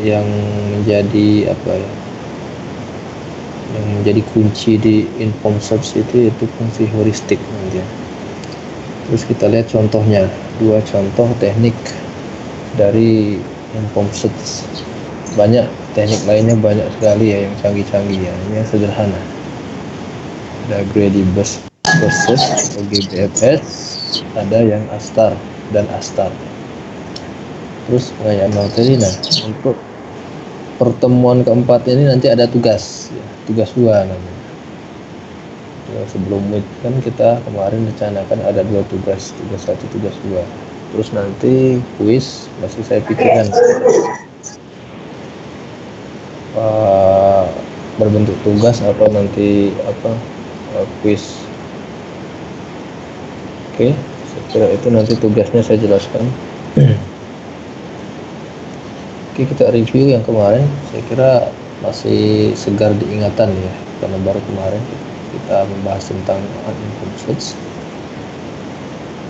yang menjadi apa ya, yang menjadi kunci di inform search itu yaitu fungsi heuristik nanti ya. Terus kita lihat contohnya, 2 contoh teknik dari inform search. Banyak teknik lainnya, banyak sekali ya yang canggih-canggih ya. Ini yang sederhana. Ada Grady versus atau GBFS, ada yang ASTAR dan ASTAR. Terus pengayaan materi. Nah, untuk pertemuan keempat ini nanti ada tugas ya, tugas 2 namanya. Ya, sebelum itu kan kita kemarin rencanakan ada 2 tugas 1, tugas 2. Terus nanti kuis masih saya pikirkan berbentuk tugas atau nanti kuis. Oke, saya kira itu nanti tugasnya saya jelaskan. Oke, kita review yang kemarin. Saya kira masih segar diingatan ya, karena baru kemarin kita membahas tentang uninformed search.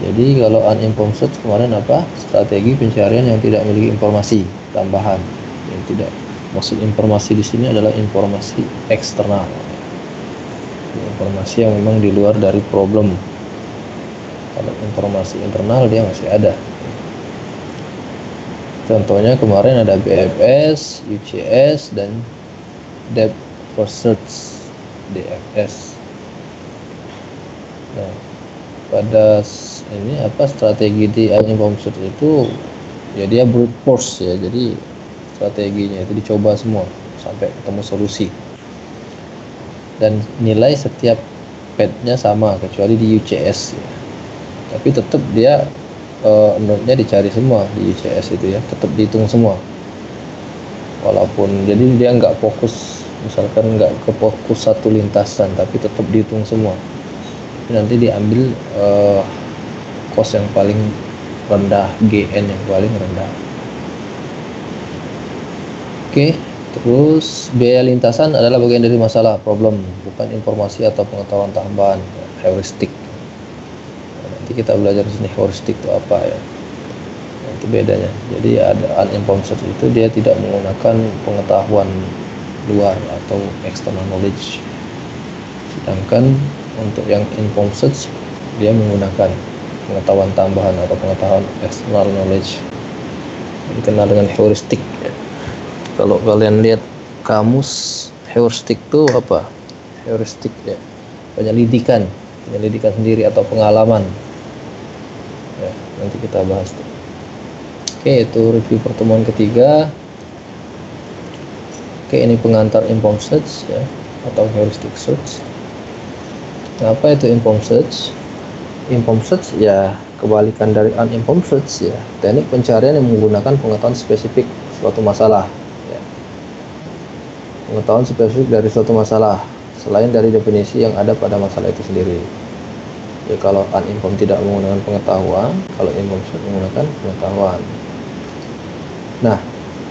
Jadi kalau uninformed search kemarin apa? Strategi pencarian yang tidak memiliki informasi tambahan. Yang tidak, maksud informasi di sini adalah informasi eksternal. Informasi yang memang di luar dari problem. Kalau informasi internal dia masih ada. Contohnya kemarin ada BFS, UCS, dan Depth First Search DFS. Nah, pada ini strategi di uninformed search itu ya dia brute force ya. Jadi strateginya itu dicoba semua sampai ketemu solusi. Dan nilai setiap petnya sama kecuali di UCS ya. Tapi tetap dia node-nya dicari semua di UCS itu ya, tetap dihitung semua. Walaupun jadi dia nggak fokus, misalkan nggak ke fokus satu lintasan, tapi tetap dihitung semua. Nanti diambil cost yang paling rendah, GN yang paling rendah. Oke, terus biaya lintasan adalah bagian dari masalah, problem, bukan informasi atau pengetahuan tambahan, heuristik. Nanti kita belajar di sini heuristik itu apa ya. Itu bedanya. Jadi ada uninformed search itu dia tidak menggunakan pengetahuan luar atau external knowledge. Sedangkan untuk yang informed search dia menggunakan pengetahuan tambahan atau pengetahuan external knowledge. Dikenal dengan heuristik. Kalau kalian lihat kamus, heuristik itu apa? Heuristik ya, penyelidikan sendiri atau pengalaman. Ya, nanti kita bahas tuh. Oke, itu review pertemuan ketiga. Oke, ini pengantar informed search ya, atau heuristic search. Nah, apa itu informed search? Informed search ya kebalikan dari uninformed search ya, teknik pencarian yang menggunakan pengetahuan spesifik suatu masalah ya. Pengetahuan spesifik dari suatu masalah selain dari definisi yang ada pada masalah itu sendiri. Ya, kalau uninformed tidak menggunakan pengetahuan, kalau informed search menggunakan pengetahuan. Nah,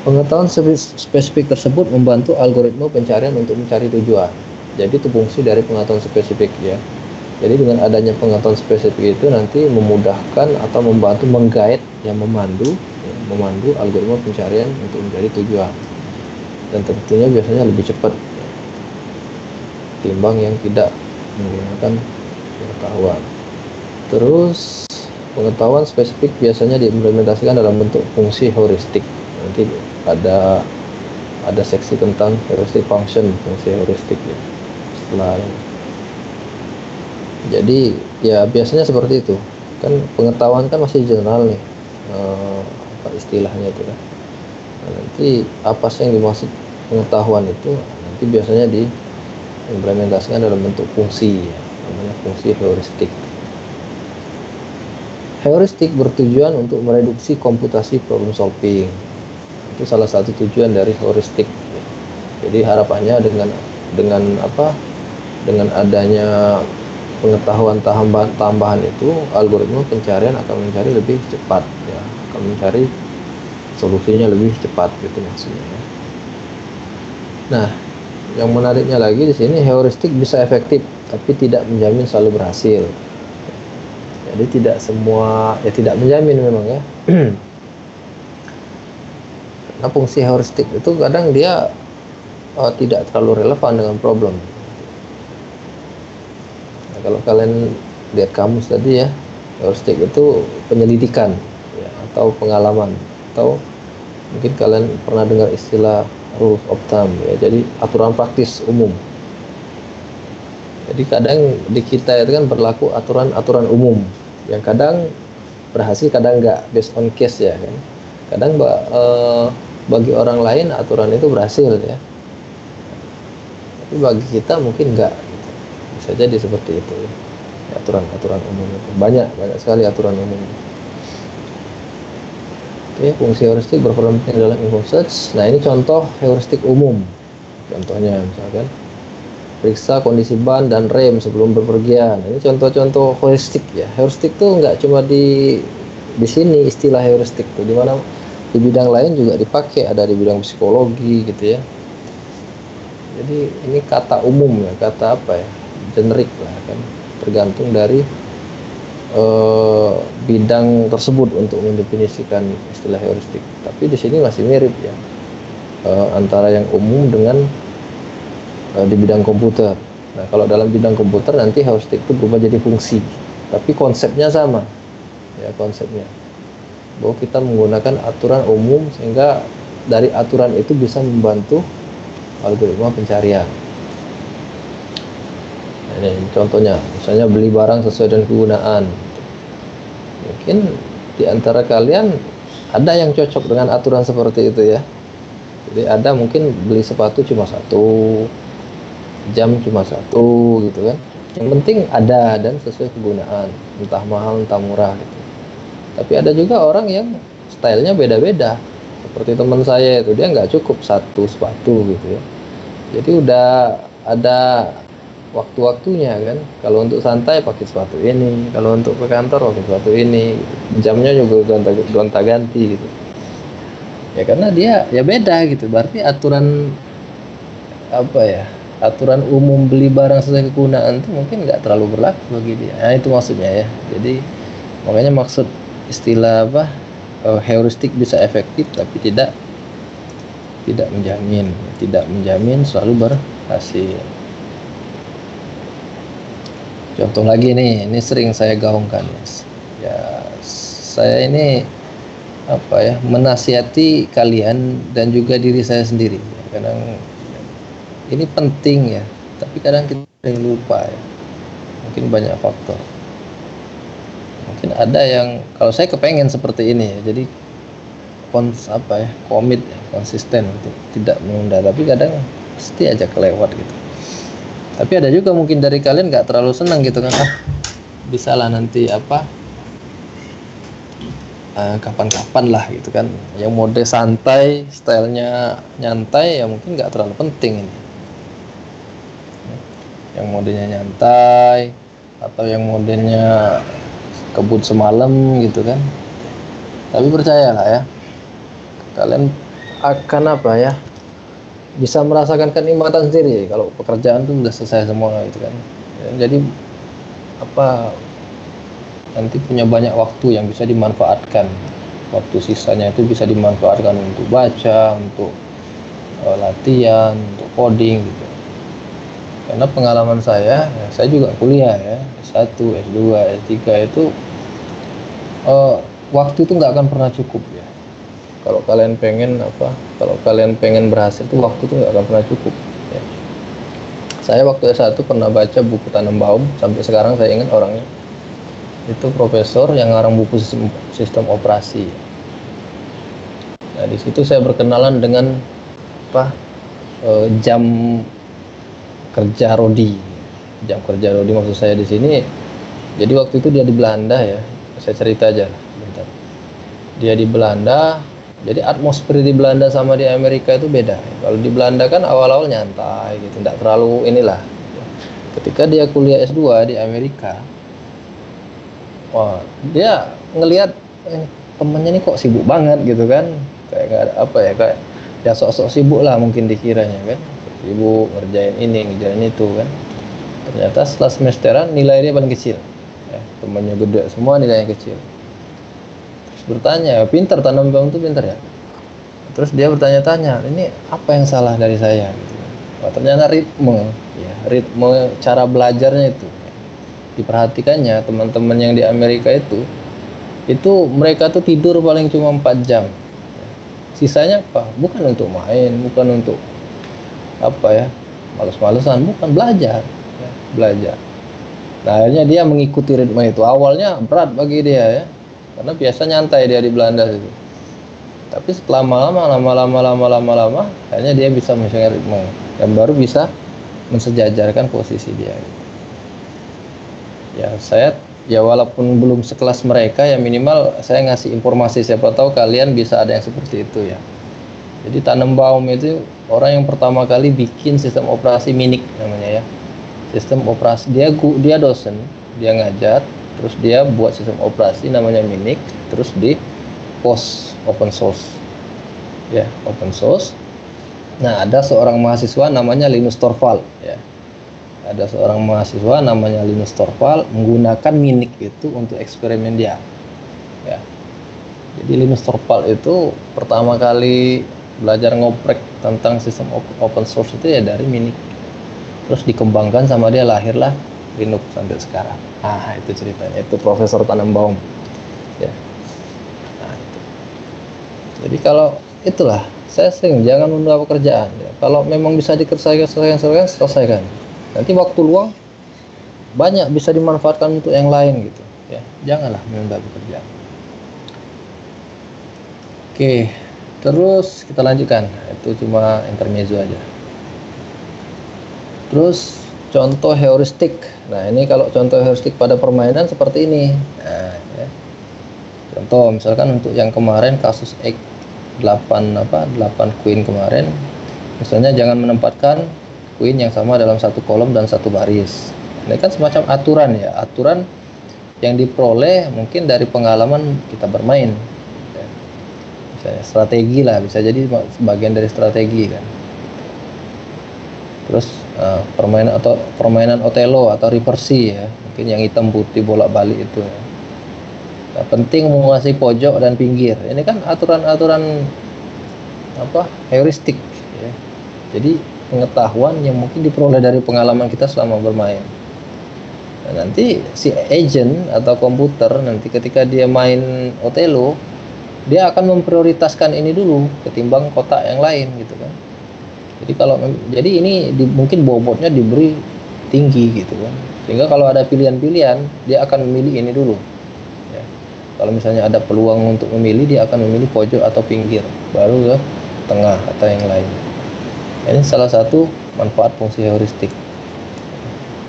pengetahuan spesifik tersebut membantu algoritma pencarian untuk mencari tujuan. Jadi itu fungsi dari pengetahuan spesifik ya. Jadi dengan adanya pengetahuan spesifik itu nanti memudahkan atau membantu menggait yang memandu algoritma pencarian untuk mencari tujuan. Dan tentunya biasanya lebih cepat timbang yang tidak menggunakan pengetahuan. Terus pengetahuan spesifik biasanya diimplementasikan dalam bentuk fungsi heuristik. Nanti ada seksi tentang heuristic function, fungsi heuristik ya. Setelah jadi ya biasanya seperti itu. Kan pengetahuan kan masih general nih. Apa istilahnya itu kan. Nah, nanti apa sih yang dimaksud pengetahuan itu nanti biasanya diimplementasikan dalam bentuk fungsi ya. Namanya fungsi heuristik. Heuristik bertujuan untuk mereduksi komputasi problem solving. Itu salah satu tujuan dari heuristik. Jadi harapannya dengan adanya pengetahuan tambahan itu algoritma pencarian akan mencari lebih cepat ya, akan mencari solusinya lebih cepat gitu maksudnya. Nah, yang menariknya lagi di sini heuristik bisa efektif tapi tidak menjamin selalu berhasil. Jadi tidak semua ya, tidak menjamin memang ya. Nah, fungsi heuristik itu kadang dia tidak terlalu relevan dengan problem. Nah, kalau kalian lihat kamus tadi ya, heuristik itu penyelidikan ya, atau pengalaman, atau mungkin kalian pernah dengar istilah rules of thumb ya, jadi aturan praktis umum. Jadi kadang di kita itu kan berlaku aturan-aturan umum yang kadang berhasil, kadang enggak, based on case ya kan. Kadang bagi orang lain aturan itu berhasil ya, tapi bagi kita mungkin enggak gitu. Bisa jadi seperti itu ya. Aturan-aturan umum itu banyak sekali aturan umum. Oke, fungsi heuristik berperan penting dalam info search. Nah, ini contoh heuristik umum. Contohnya misalkan periksa kondisi ban dan rem sebelum bepergian. Ini contoh-contoh heuristik ya. Heuristik tuh nggak cuma di sini istilah heuristik tuh, di mana di bidang lain juga dipakai, ada di bidang psikologi gitu ya. Jadi ini kata umum ya, kata apa ya, generik lah kan, tergantung dari bidang tersebut untuk mendefinisikan istilah heuristik. Tapi di sini masih mirip ya, antara yang umum dengan di bidang komputer. Nah, kalau dalam bidang komputer nanti heuristik itu berubah jadi fungsi, tapi konsepnya sama ya, konsepnya bahwa kita menggunakan aturan umum sehingga dari aturan itu bisa membantu algoritma pencarian. Nah, ini contohnya, misalnya beli barang sesuai dengan kegunaan. Mungkin di antara kalian ada yang cocok dengan aturan seperti itu ya. Jadi ada mungkin beli sepatu cuma satu, jam cuma satu gitu kan. Yang penting ada dan sesuai kegunaan, entah mahal entah murah gitu. Tapi ada juga orang yang stylenya beda-beda. Seperti teman saya itu, dia nggak cukup satu sepatu gitu ya. Jadi udah ada waktu-waktunya kan. Kalau untuk santai pakai sepatu ini, kalau untuk ke kantor pakai sepatu ini. Jamnya juga gonta-ganti gitu. Ya karena dia ya beda gitu. Berarti aturan apa ya? Aturan umum beli barang sesuai kegunaan itu mungkin nggak terlalu berlaku bagi dia. Nah, itu maksudnya ya. Jadi makanya maksud istilah apa, heuristik bisa efektif tapi tidak menjamin selalu berhasil. Contoh lagi nih, ini sering saya gaungkan ya, saya ini apa ya, menasihati kalian dan juga diri saya sendiri. Kadang ini penting ya, tapi kadang kita sering lupa ya. Mungkin banyak faktor. Mungkin ada yang, kalau saya kepengen seperti ini ya, jadi komit ya, konsisten untuk tidak menunda, tapi kadang pasti aja kelewat gitu. Tapi ada juga mungkin dari kalian nggak terlalu senang gitu kan, bisa lah nanti kapan-kapan lah gitu kan, yang mode santai, stylenya nyantai ya mungkin nggak terlalu penting ini. Yang modenya nyantai atau yang modenya kebut semalam gitu kan. Tapi percayalah ya, kalian akan apa ya, bisa merasakan kenikmatan sendiri kalau pekerjaan tuh udah selesai semua gitu kan. Jadi apa, nanti punya banyak waktu yang bisa dimanfaatkan. Waktu sisanya itu bisa dimanfaatkan untuk baca, untuk latihan, untuk coding gitu. Karena pengalaman saya juga kuliah ya, S1, S2, S3 itu waktu itu nggak akan pernah cukup ya. Kalau kalian pengen berhasil tuh waktu itu nggak akan pernah cukup ya. Saya waktu S1 pernah baca buku Tannenbaum, sampai sekarang saya ingat orangnya. Itu profesor yang ngarang buku sistem operasi. Nah, di situ saya berkenalan dengan jam kerja Rodi. Jam kerja Rodi maksud saya di sini. Jadi waktu itu dia di Belanda ya. Saya cerita aja bentar. Dia di Belanda. Jadi atmosfer di Belanda sama di Amerika itu beda. Kalau di Belanda kan awal-awal nyantai gitu, tidak terlalu inilah. Ketika dia kuliah S2 di Amerika, wah, dia ngelihat temennya ini kok sibuk banget gitu kan, kayak nggak ada apa ya, kayak ya sok-sok sibuk lah mungkin dikiranya kan, sibuk ngerjain ini ngerjain itu kan. Ternyata setelah semesteran nilai dia paling kecil ya, temannya gede semua nilainya kecil. Terus bertanya, pintar Tannenbaum itu pintar ya? Terus dia bertanya-tanya, ini apa yang salah dari saya? Gitu. Oh, ternyata ritme, ya, ritme cara belajarnya itu. Diperhatikannya teman-teman yang di Amerika itu mereka tuh tidur paling cuma 4 jam. Sisanya apa? Bukan untuk main, bukan untuk apa ya, males-malesan, bukan belajar, ya, belajar. Nah, akhirnya dia mengikuti ritme itu. Awalnya berat bagi dia ya, karena biasa nyantai dia di Belanda itu. Tapi setelah lama-lama, akhirnya dia bisa menyesuaikan ritme dan baru bisa mensejajarkan posisi dia. Ya, saya ya walaupun belum sekelas mereka ya minimal saya ngasih informasi, siapa tahu kalian bisa ada yang seperti itu ya. Jadi Tannenbaum itu orang yang pertama kali bikin sistem operasi Minix namanya ya. Sistem operasi dia dosen, dia ngajar, terus dia buat sistem operasi namanya Minix, terus di post open source. Ya, open source. Nah, ada seorang mahasiswa namanya Linus Torvald ya. Ada seorang mahasiswa namanya Linus Torvald menggunakan Minix itu untuk eksperimen dia. Ya. Jadi Linus Torvald itu pertama kali belajar ngoprek tentang sistem open source itu ya dari Minix. Terus dikembangkan sama dia, lahirlah Linux sampai sekarang. Ah, itu ceritanya. Itu Profesor Tannenbaum. Ya. Nah, itu. Jadi kalau itulah, saya sering jangan menunda pekerjaan. Ya. Kalau memang bisa selesaikan. Nanti waktu luang banyak bisa dimanfaatkan untuk yang lain gitu. Ya, janganlah menunda pekerjaan. Oke, terus kita lanjutkan. Itu cuma intermezzo aja. Terus contoh heuristik. Nah, ini kalau contoh heuristik pada permainan seperti ini. Nah, ya. Contoh misalkan untuk yang kemarin kasus X 8 queen kemarin. Misalnya jangan menempatkan queen yang sama dalam satu kolom dan satu baris. Ini kan semacam aturan ya, aturan yang diperoleh mungkin dari pengalaman kita bermain. Ya. Misalnya strategi lah, bisa jadi bagian dari strategi kan. Terus permainan Othello atau reversi ya, mungkin yang hitam putih bolak-balik itu. Nah, penting menguasai pojok dan pinggir. Ini kan aturan-aturan heuristik ya. Jadi pengetahuan yang mungkin diperoleh dari pengalaman kita selama bermain. Nah, nanti si agent atau komputer nanti ketika dia main Othello, dia akan memprioritaskan ini dulu ketimbang kotak yang lain gitu kan. Jadi ini mungkin bobotnya diberi tinggi gitu kan, sehingga kalau ada pilihan-pilihan dia akan memilih ini dulu ya. Kalau misalnya ada peluang untuk memilih, dia akan memilih pojok atau pinggir, baru ke tengah atau yang lain. Ini salah satu manfaat fungsi heuristik.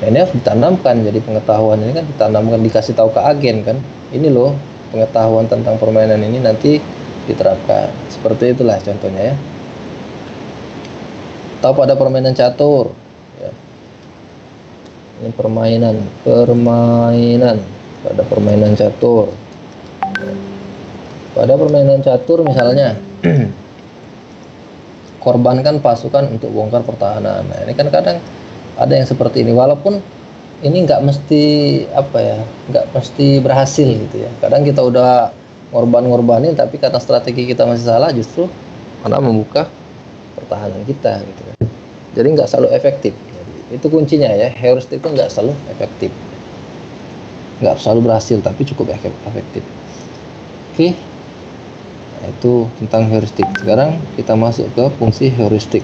Nah, ini harus ditanamkan, jadi pengetahuan ini kan ditanamkan, dikasih tahu ke agen kan, ini loh pengetahuan tentang permainan ini, nanti diterapkan. Seperti itulah contohnya ya. Atau pada permainan catur ya. Ini permainan pada permainan catur. Pada permainan catur misalnya korbankan pasukan untuk bongkar pertahanan. Nah, ini kan kadang ada yang seperti ini, walaupun ini nggak mesti berhasil gitu ya. Kadang kita udah ngorbanin tapi karena strategi kita masih salah, justru malah membuka pertahanan kita gitu. Jadi nggak selalu efektif. Jadi, itu kuncinya ya, heuristik itu nggak selalu efektif, nggak selalu berhasil, tapi cukup efektif. Oke, nah, itu tentang heuristik. Sekarang kita masuk ke fungsi heuristik.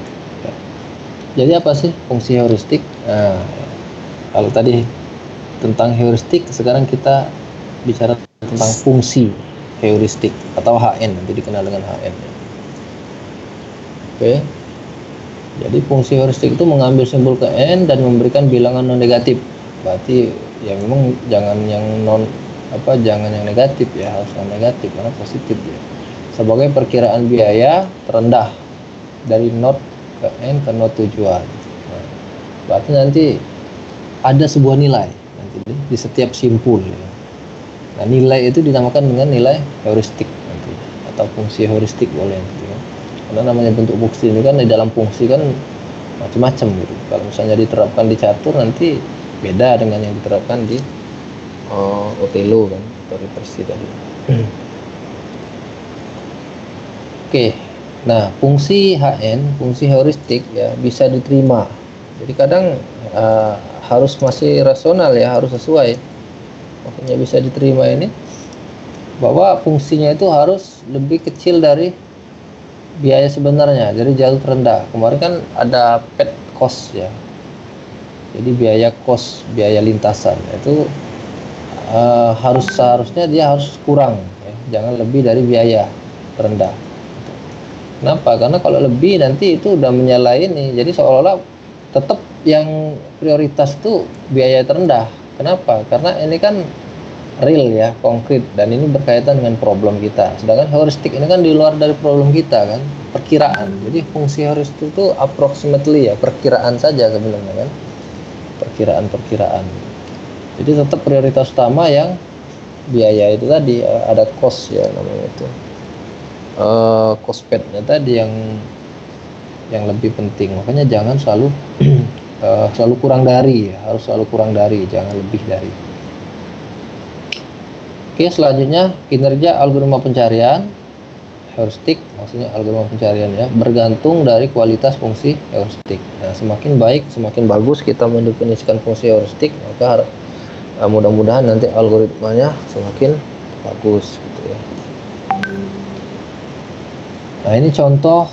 Jadi apa sih fungsi heuristik? Nah, kalau tadi tentang heuristik, sekarang kita bicara tentang fungsi heuristik atau HN, nanti dikenal dengan HN. Oke. Jadi fungsi heuristik itu mengambil simbol ke n dan memberikan bilangan non negatif. Berarti ya memang jangan yang negatif ya, harus non negatif karena positif ya. Sebagai perkiraan biaya terendah dari node ke n ke node tujuan. Nah, berarti nanti ada sebuah nilai nanti di setiap simpul ya. Nah, nilai itu dinamakan dengan nilai heuristik nanti, atau fungsi heuristik boleh nanti. Karena namanya bentuk fungsi ini kan, di dalam fungsi kan macam-macam gitu. Kalau misalnya diterapkan di catur nanti beda dengan yang diterapkan di Othello kan, atau reversi tadi. Oke, Nah, fungsi HN, fungsi heuristik ya bisa diterima. Jadi kadang harus masih rasional ya, harus sesuai. Makanya bisa diterima ini bahwa fungsinya itu harus lebih kecil dari biaya sebenarnya, jadi jauh terendah. Kemarin kan ada pet cost ya. Jadi biaya cost, biaya lintasan itu seharusnya dia harus kurang ya, jangan lebih dari biaya terendah. Kenapa? Karena kalau lebih nanti itu udah menyalahi ini. Jadi seolah-olah tetap yang prioritas itu biaya terendah. Kenapa? Karena ini kan real ya, konkret, dan ini berkaitan dengan problem kita. Sedangkan heuristik ini kan di luar dari problem kita kan, perkiraan. Jadi fungsi heuristik itu approximately ya, perkiraan saja sebenarnya kan. Perkiraan. Jadi tetap prioritas utama yang biaya itu tadi, ada cost ya namanya itu. Cost pad-nya tadi yang lebih penting. Makanya jangan selalu selalu kurang dari, harus selalu kurang dari, jangan lebih dari. Oke, selanjutnya kinerja algoritma pencarian heuristik, maksudnya algoritma pencarian ya, bergantung dari kualitas fungsi heuristik. Nah, semakin baik, semakin bagus kita mendefinisikan fungsi heuristik, maka mudah-mudahan nanti algoritmanya semakin bagus gitu ya. Nah, ini contoh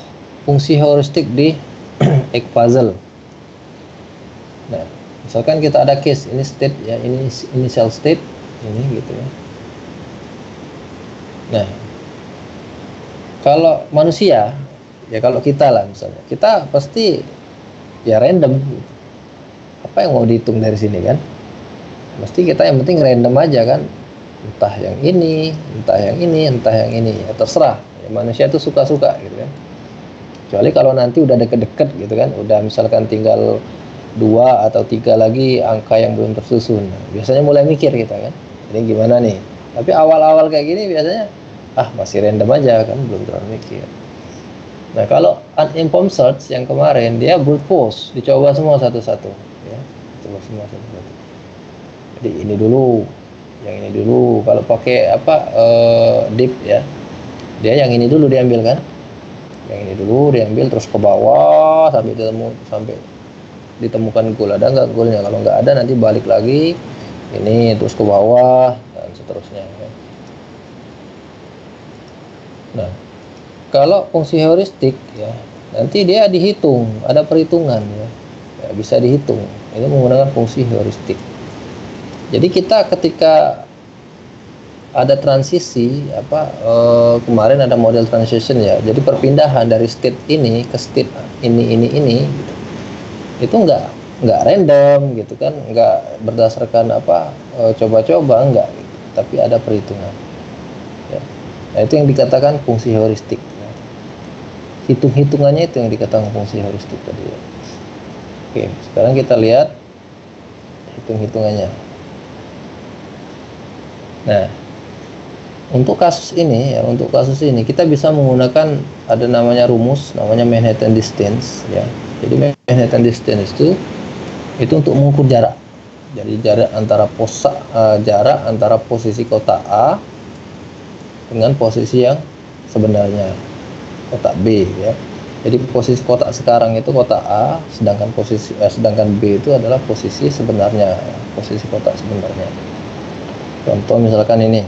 fungsi heuristik di egg puzzle. Nah, misalkan kita ada case, ini state ya, ini initial state, ini gitu ya. Nah, kalau manusia, ya kalau kita lah misalnya, kita pasti ya random. Apa yang mau dihitung dari sini kan? Mesti kita yang penting random aja kan. Entah yang ini, entah yang ini, entah yang ini, ya terserah. Ya, manusia itu suka-suka gitu kan. Kecuali kalau nanti udah deket-deket gitu kan, udah misalkan tinggal 2 atau 3 lagi angka yang belum tersusun. Biasanya mulai mikir kita kan, ini gimana nih? Tapi awal-awal kayak gini biasanya masih random aja kan, belum terlalu mikir. Nah, kalau uninformed search yang kemarin dia brute force, dicoba semua satu-satu ya. Coba semua satu-satu. Jadi ini dulu, yang ini dulu. Kalau pakai deep ya, dia yang ini dulu diambil kan. Yang ini dulu diambil terus ke bawah sampai ditemukan goal. Ada nggak goalnya? Kalau nggak ada nanti balik lagi ini terus ke bawah dan seterusnya ya. Nah, kalau fungsi heuristik ya nanti dia dihitung, ada perhitungan ya, bisa dihitung. Ini menggunakan fungsi heuristik. Jadi kita ketika ada transisi kemarin ada model transition ya, jadi perpindahan dari state ini ke state ini itu nggak random gitu kan, nggak berdasarkan coba-coba, enggak gitu, tapi ada perhitungan ya. Nah, itu yang dikatakan fungsi heuristik ya. Hitung-hitungannya itu yang dikatakan fungsi heuristik tadi ya. Oke, sekarang kita lihat hitung-hitungannya. Nah, untuk kasus ini kita bisa menggunakan ada namanya rumus, namanya Manhattan distance ya. Jadi Manhattan distance itu untuk mengukur jarak. Jadi jarak antara posisi kotak A dengan posisi yang sebenarnya kotak B ya. Jadi posisi kotak sekarang itu kotak A, sedangkan B itu adalah posisi sebenarnya, posisi kotak sebenarnya. Contoh misalkan ini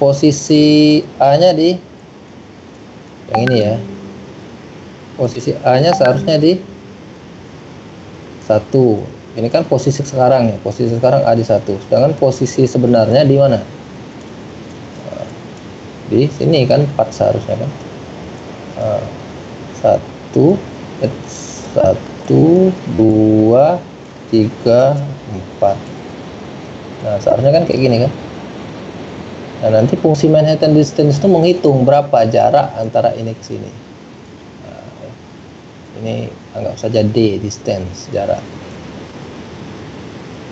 posisi A-nya di yang ini ya. Posisi A-nya seharusnya di 1. Ini kan posisi sekarang ya. Posisi sekarang A di 1. Sedangkan posisi sebenarnya di mana? Di sini kan 4 seharusnya kan. 1 2 3 4. Nah, seharusnya kan kayak gini kan. Nah, nanti fungsi Manhattan distance itu menghitung berapa jarak antara ini ke sini. Nah, ini anggap saja D, distance, jarak.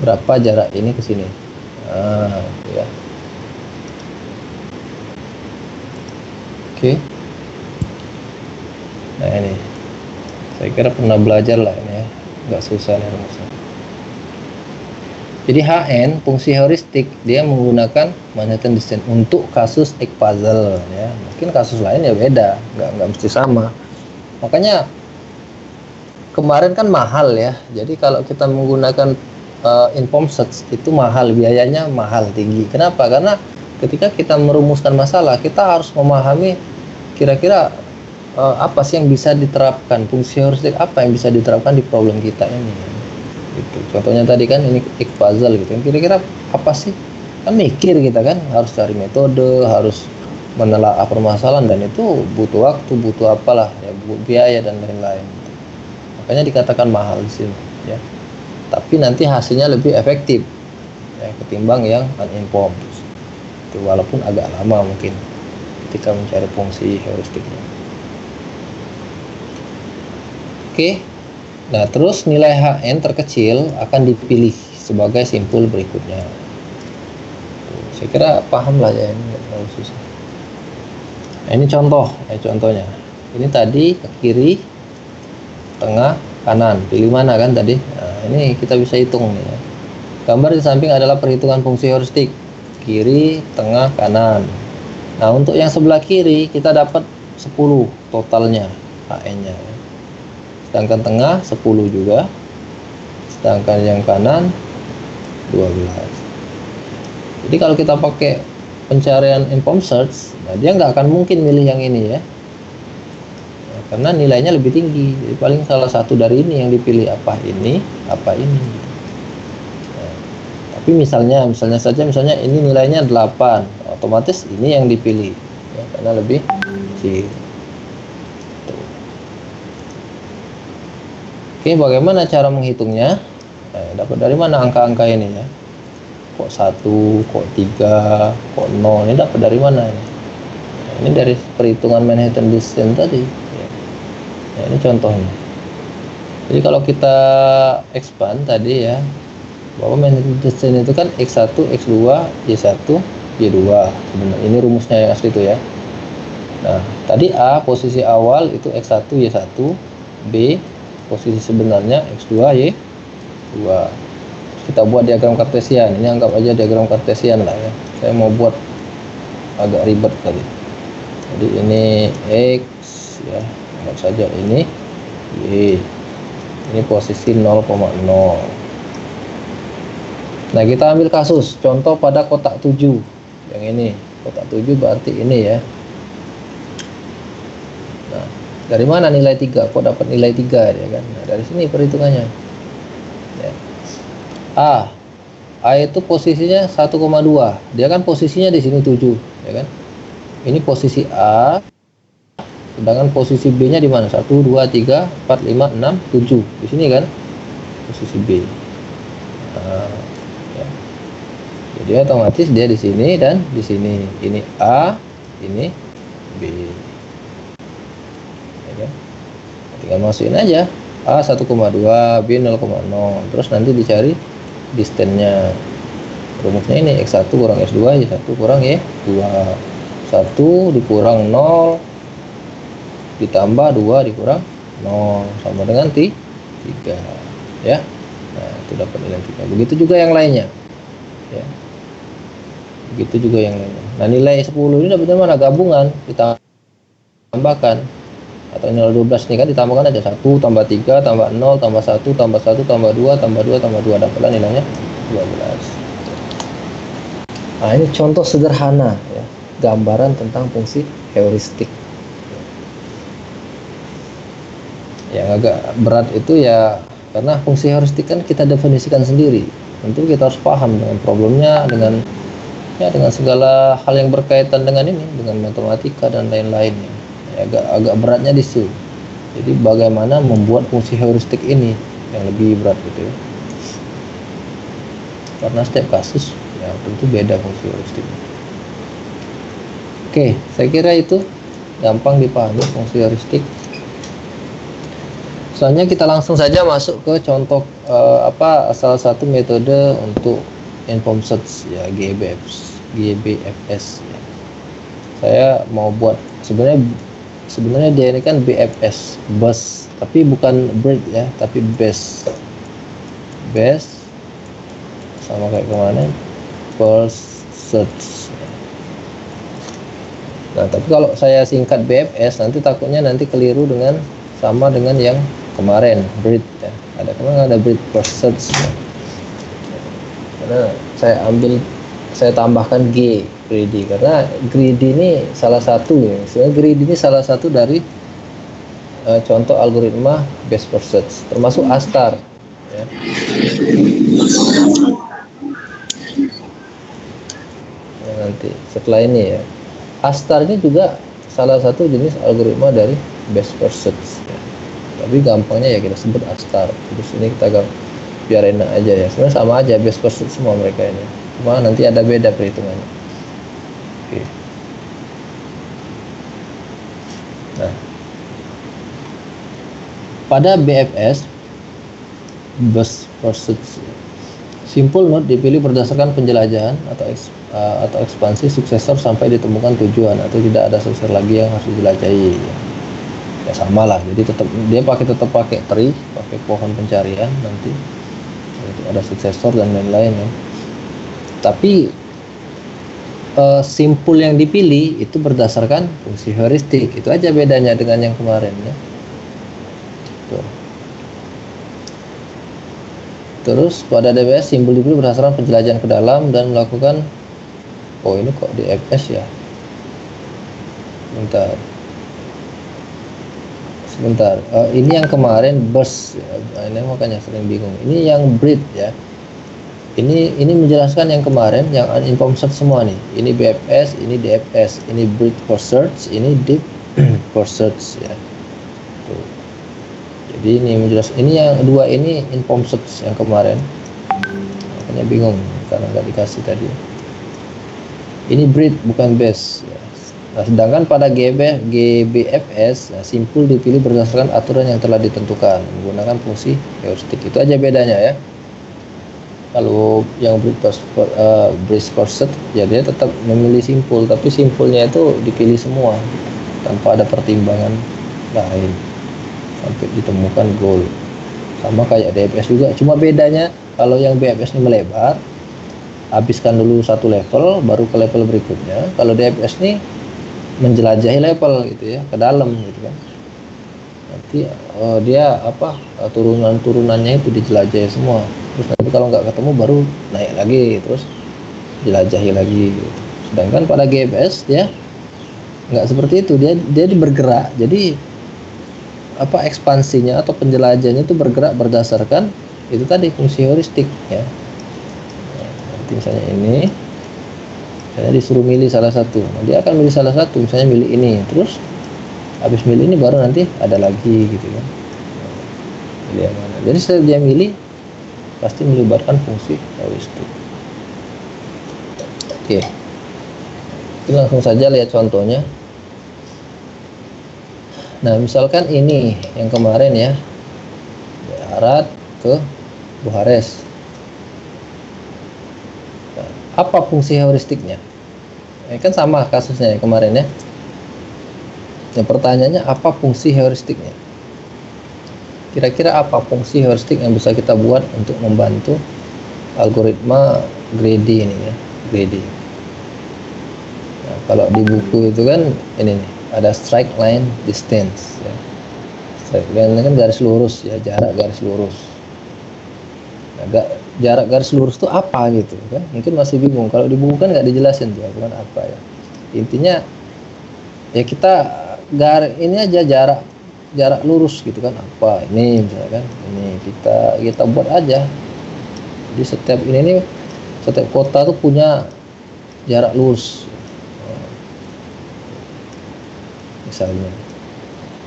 Berapa jarak ini ke sini? Nah, ya. Oke. Nah, ini saya kira pernah belajar lah ini ya, nggak susah nih rumusnya. Jadi HN fungsi heuristik dia menggunakan Manhattan Descent untuk kasus egg puzzle ya. Mungkin kasus lain ya beda, nggak mesti sama. Makanya kemarin kan mahal ya. Jadi kalau kita menggunakan inform search itu mahal, biayanya mahal tinggi. Kenapa? Karena ketika kita merumuskan masalah, kita harus memahami kira-kira apa sih yang bisa diterapkan, fungsi heuristik apa yang bisa diterapkan di problem kita ini. Gitu. Contohnya tadi kan ini egg puzzle gitu. Kira-kira apa sih? Kan mikir kita kan, harus cari metode, harus menelaah permasalahan, dan itu butuh waktu, butuh apalah ya, biaya dan lain-lain. Makanya dikatakan mahal di sini ya. Tapi nanti hasilnya lebih efektif ya, ketimbang yang uninformed. Itu walaupun agak lama mungkin ketika mencari fungsi heuristiknya. Oke. Nah, terus nilai HN terkecil akan dipilih sebagai simpul berikutnya. Saya kira paham lah ya, ini nggak terlalu susah. Nah, ini contohnya. Ini tadi ke kiri, tengah, kanan. Pilih mana kan tadi? Nah, ini kita bisa hitung nih ya. Gambar di samping adalah perhitungan fungsi heuristik. Kiri, tengah, kanan. Nah, untuk yang sebelah kiri kita dapat 10 totalnya HN-nya. Sedangkan tengah 10 juga. Sedangkan yang kanan 12. Jadi kalau kita pakai pencarian inform search, nah dia nggak akan mungkin milih yang ini ya. Nah, karena nilainya lebih tinggi. Jadi paling salah satu dari ini yang dipilih, apa ini. Nah, tapi misalnya saja ini nilainya 8, otomatis ini yang dipilih ya, karena lebih kecil. Oke, bagaimana cara menghitungnya? Dapat dari mana angka-angka ini ya? Kok 1, kok 3, kok 0? Ini dapat dari mana ini? Ini dari perhitungan Manhattan Descent tadi. Nah, ini contohnya. Jadi kalau kita expand tadi ya, bahwa Manhattan Descent itu kan X1, X2, Y1, Y2. Sebenarnya ini rumusnya yang asli itu ya. Nah, tadi A posisi awal itu X1, Y1, B posisi sebenarnya X2, Y2. Kita buat diagram kartesian. Ini anggap aja diagram kartesian lah ya. Saya mau buat agak ribet tadi. Jadi ini X ya, anggap saja ini Y. Ini posisi 0,0. Nah, kita ambil kasus contoh pada kotak 7. Yang ini, kotak 7 berarti ini ya. Nah, dari mana nilai 3? Kok dapat nilai 3 ya kan? Nah, dari sini perhitungannya. Ya. A itu posisinya 1,2. Dia kan posisinya di sini 7, ya kan? Ini posisi A. Sedangkan posisi B-nya di mana? 1, 2, 3, 4, 5, 6, 7. Di sini kan posisi B. Nah, ya. Jadi otomatis dia di sini dan di sini. Ini A, ini B. Tinggal masukin aja A 1,2, B 0,0, terus nanti dicari distance-nya. Rumusnya ini X1 kurang X2, Y1 kurang Y2. 1 dikurang 0 ditambah 2 dikurang 0 sama dengan 3 ya. Nah, itu dapat nilai 3. Begitu juga yang lainnya ya. Begitu juga yang lainnya. Nah, nilai 10 ini dapat dari mana? Gabungan ditambahkan. Atau nilai 12 nih kan, ditambahkan aja 1 tambah 3 tambah 0 tambah 1 tambah 1 tambah 2 tambah 2 tambah 2, dapatlah nilainya 12. Nah, ini contoh sederhana ya, gambaran tentang fungsi heuristik. Yang agak berat itu ya karena fungsi heuristik kan kita definisikan sendiri. Tentu kita harus paham dengan problemnya, dengan segala hal yang berkaitan dengan ini, dengan matematika dan lain-lainnya. Agak beratnya di situ. Jadi bagaimana membuat fungsi heuristik ini yang lebih berat gitu ya. Karena setiap kasus ya tentu beda fungsi heuristiknya. Oke, saya kira itu gampang dipahami fungsi heuristik. Selanjutnya kita langsung saja masuk ke contoh salah satu metode untuk inform search ya, GBFS ya. Saya mau buat sebenarnya dia ini kan BFS, bus, tapi bukan bird ya, tapi best sama kayak kemana, pursuits. Nah, tapi kalau saya singkat BFS nanti takutnya nanti keliru dengan sama dengan yang kemarin, breed ya. Ada kemana ada breed pursuits. Karena saya tambahkan G, greedy, karena greedy ini salah satu ya. Sebenarnya greedy ini salah satu dari contoh algoritma best first search, termasuk ASTAR ya. Nah, nanti setelah ini ya, ASTAR ini juga salah satu jenis algoritma dari best first search ya. Tapi gampangnya ya kita sebut ASTAR, terus ini kita biar enak aja ya. Sebenarnya sama aja best first search semua mereka ini, cuma nanti ada beda perhitungannya. Oke. Nah, pada BFS best first search, simple node dipilih berdasarkan penjelajahan atau ekspansi suksesor sampai ditemukan tujuan atau tidak ada suksesor lagi yang harus dijelajahi. Ya sama lah, jadi dia tetap pakai tree, pakai pohon pencarian nanti itu ada suksesor dan lain-lain ya. Tapi simpul yang dipilih itu berdasarkan fungsi heuristik. Itu aja bedanya dengan yang kemarin ya. Tuh. Terus pada DBS simpul dipilih berdasarkan penjelajahan ke dalam dan melakukan, oh ini kok DFS ya, sebentar, ini yang kemarin burst ya. Ini makanya sering bingung, ini yang breed ya. Ini menjelaskan yang kemarin, yang uninformed search semua nih. Ini BFS, ini DFS, ini breed for search, ini deep for search ya. Tuh. Jadi ini menjelaskan, ini yang dua ini informed search yang kemarin. Makanya bingung karena nggak dikasih tadi. Ini breed bukan base ya. Nah, sedangkan pada GBFS, nah, simpul dipilih berdasarkan aturan yang telah ditentukan menggunakan fungsi heuristik. Itu aja bedanya ya. Kalau yang breed first search ya dia tetap memilih simpul, tapi simpulnya itu dipilih semua tanpa ada pertimbangan lain sampai ditemukan goal. Sama kayak DFS juga, cuma bedanya kalau yang BFS ini melebar, habiskan dulu satu level baru ke level berikutnya. Kalau DFS ini menjelajahi level gitu ya, ke dalam gitu kan. Nanti dia turunannya itu dijelajahi semua. Terus nanti kalau nggak ketemu baru naik lagi, terus jelajahi lagi gitu. Sedangkan pada GBS dia nggak seperti itu, dia bergerak. Jadi ekspansinya atau penjelajahannya itu bergerak berdasarkan itu tadi fungsi heuristik ya. Nanti misalnya ini saya disuruh milih salah satu, nah, dia akan milih salah satu, misalnya milih ini, terus habis milih ini baru nanti ada lagi gitu kan. Milih yang mana. Jadi setelah dia milih pasti melibatkan fungsi heuristik. Oke. Kita langsung saja lihat contohnya. Nah, misalkan ini yang kemarin ya, Arat ke Buhares. Nah, apa fungsi heuristiknya? Kan sama kasusnya yang kemarin ya. Yang pertanyaannya apa fungsi heuristiknya? Kira-kira apa fungsi heuristik yang bisa kita buat untuk membantu algoritma greedy ini ya, greedy. Nah, kalau di buku itu kan ini nih, ada strike line distance ya. Strike line kan garis lurus ya, jarak garis lurus. Nah, jarak garis lurus itu apa gitu kan? Mungkin masih bingung. Kalau di buku kan nggak dijelasin tuh bukan apa ya. Intinya ya kita ini aja jarak lurus gitu kan, apa ini misalkan ini kita buat aja. Jadi setiap kota tuh punya jarak lurus. Misalnya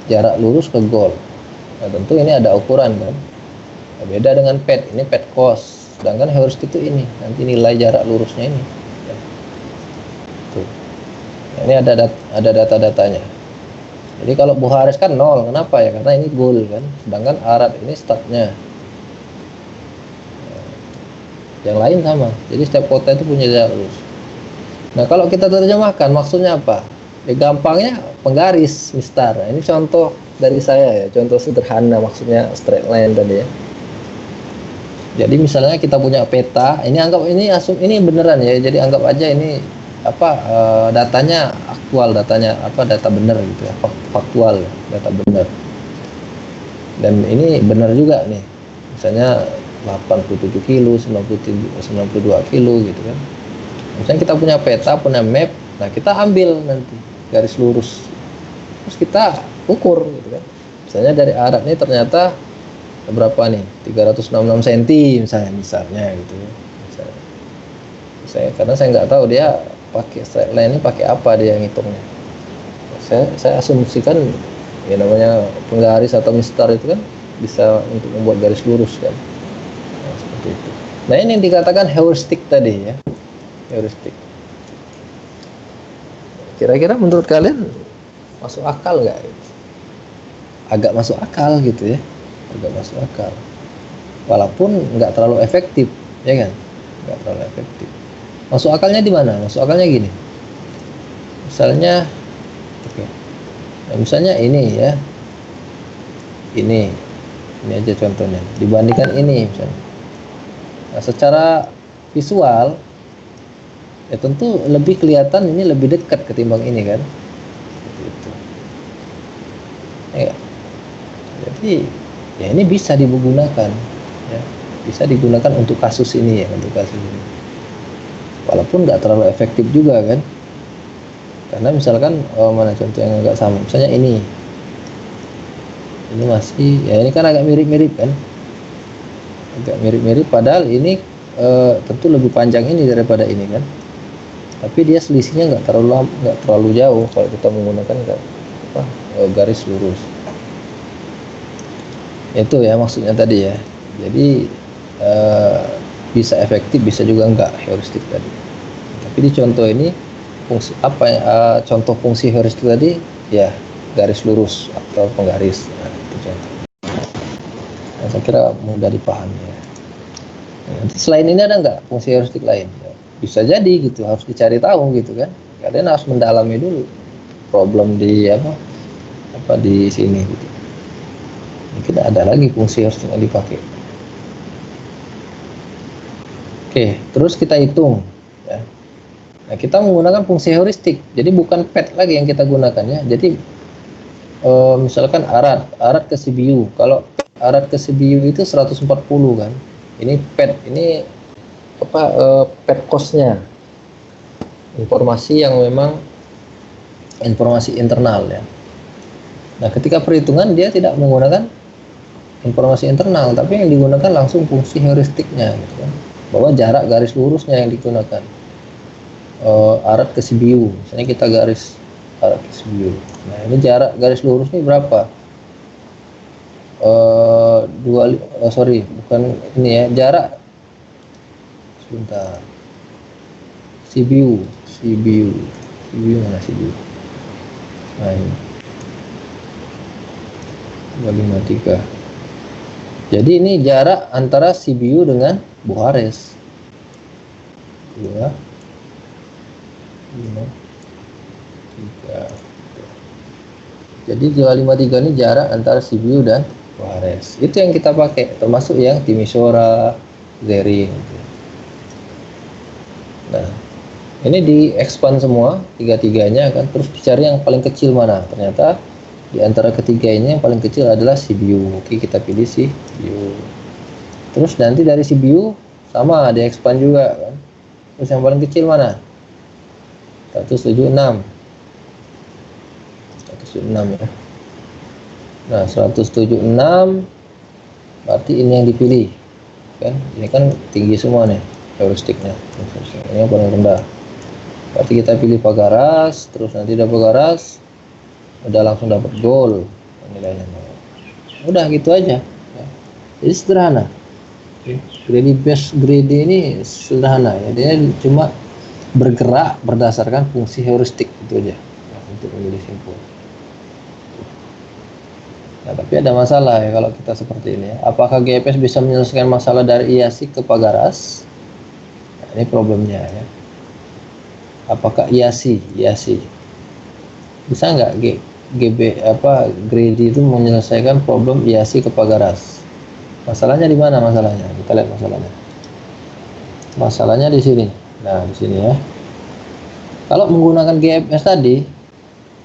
jarak lurus ke goal. Nah, tentu ini ada ukuran kan. Nah, beda dengan pet, ini pet cost. Sedangkan heuristik itu ini nanti nilai jarak lurusnya ini. Ya. Tuh. Nah, ini ada data-datanya. Jadi kalau Buhares kan 0, kenapa ya? Karena ini goal kan. Sedangkan Arat ini startnya. Nah, yang lain sama. Jadi setiap kota itu punya jarak lurus. Nah, kalau kita terjemahkan maksudnya apa? Ya gampangnya penggaris mistar. Nah, ini contoh dari saya ya, contoh sederhana maksudnya straight line tadi ya. Jadi misalnya kita punya peta, ini anggap ini beneran ya. Jadi anggap aja ini datanya aktual, data bener gitu ya, faktual, data bener. Dan ini benar juga nih. Misalnya 87 kilo, 92 kilo gitu kan. Misalnya kita punya peta, punya map, nah kita ambil nanti garis lurus. Terus kita ukur gitu kan. Misalnya dari Arad ini ternyata berapa nih, 366 cm misalnya gitu ya. Karena saya nggak tahu dia pakai straight line ini pakai apa dia ngitungnya. Saya asumsikan ya namanya penggaris atau mistar itu kan bisa untuk membuat garis lurus kan. Nah, seperti itu. Nah, ini yang dikatakan heuristik tadi ya. Heuristik. Kira-kira menurut kalian masuk akal nggak? Agak masuk akal gitu ya. Agak masuk akal. Walaupun nggak terlalu efektif, ya kan? Nggak terlalu efektif. Masuk akalnya di mana? Masuk akalnya gini. Misalnya, nah, misalnya ini ya, ini aja contohnya. Dibandingkan ini misalnya. Nah, secara visual, ya tentu lebih kelihatan ini lebih dekat ketimbang ini kan. Gitu. Ya. Jadi ya ini bisa digunakan ya, bisa digunakan untuk kasus ini ya, untuk kasus ini, walaupun nggak terlalu efektif juga kan, karena misalkan mana contoh yang agak sama, misalnya ini masih ya, ini kan agak mirip-mirip kan, agak mirip-mirip, padahal ini tentu lebih panjang ini daripada ini kan, tapi dia selisihnya nggak terlalu jauh kalau kita menggunakan garis lurus. Itu ya maksudnya tadi ya. Jadi bisa efektif, bisa juga enggak heuristik tadi. Tapi di contoh ini fungsi contoh fungsi heuristik tadi ya garis lurus atau penggaris. Nah, itu contoh. Nah, saya kira mudah dipahami ya. Nanti selain ini ada enggak fungsi heuristik lain? Ya, bisa jadi gitu, harus dicari tahu gitu kan. Kalian harus mendalami dulu problem di di sini gitu. Mungkin ada lagi fungsi heuristik yang dipakai. Oke, terus kita hitung ya. Nah, kita menggunakan fungsi heuristik. Jadi bukan pet lagi yang kita gunakan ya. Jadi misalkan Arad ke Sibiu. Kalau Arad ke Sibiu itu 140 kan. Ini pet, ini pet cost-nya. Informasi yang memang informasi internal ya. Nah, ketika perhitungan dia tidak menggunakan informasi internal, tapi yang digunakan langsung fungsi heuristiknya gitu kan, bahwa jarak garis lurusnya yang digunakan. Arad ke Sibiu, misalnya kita garis Arad ke Sibiu, nah ini jarak garis lurus ini berapa? Bukan ini ya, jarak sebentar, Sibiu mana Sibiu? Nah ini 253. Jadi ini jarak antara Sibiu dengan Bukares. Ya. 3. Jadi 253 ini jarak antara Sibiu dan Bukares. Itu yang kita pakai, termasuk yang Timisoara, Zering. Nah, ini di-expand semua tiga-tiganya kan, terus dicari yang paling kecil mana. Ternyata di antara ketiga ini yang paling kecil adalah Sibiu. Oke, kita pilih Sibiu. Terus nanti dari Sibiu sama di-expand juga kan. Terus yang paling kecil mana? 176 ya. Nah, 176 berarti ini yang dipilih kan. Ini kan tinggi semua nih heuristiknya. Ini yang paling rendah. Berarti kita pilih Pagaras, terus nanti udah Pagaras udah langsung dapat goal nilainya. Udah gitu aja ya. Jadi sederhana. Greedy ini sederhana ya, dia cuma bergerak berdasarkan fungsi heuristik itu aja ya, untuk memilih simpul. Nah, tapi ada masalah ya kalau kita seperti ini ya. Apakah GFS bisa menyelesaikan masalah dari IASI ke Pagaras? Nah, ini problemnya ya. Apakah IASI bisa nggak greedy itu menyelesaikan problem IASI ke Pagaras? Masalahnya di mana masalahnya? Kita lihat masalahnya. Masalahnya di sini. Nah, di sini ya. Kalau menggunakan GFS tadi,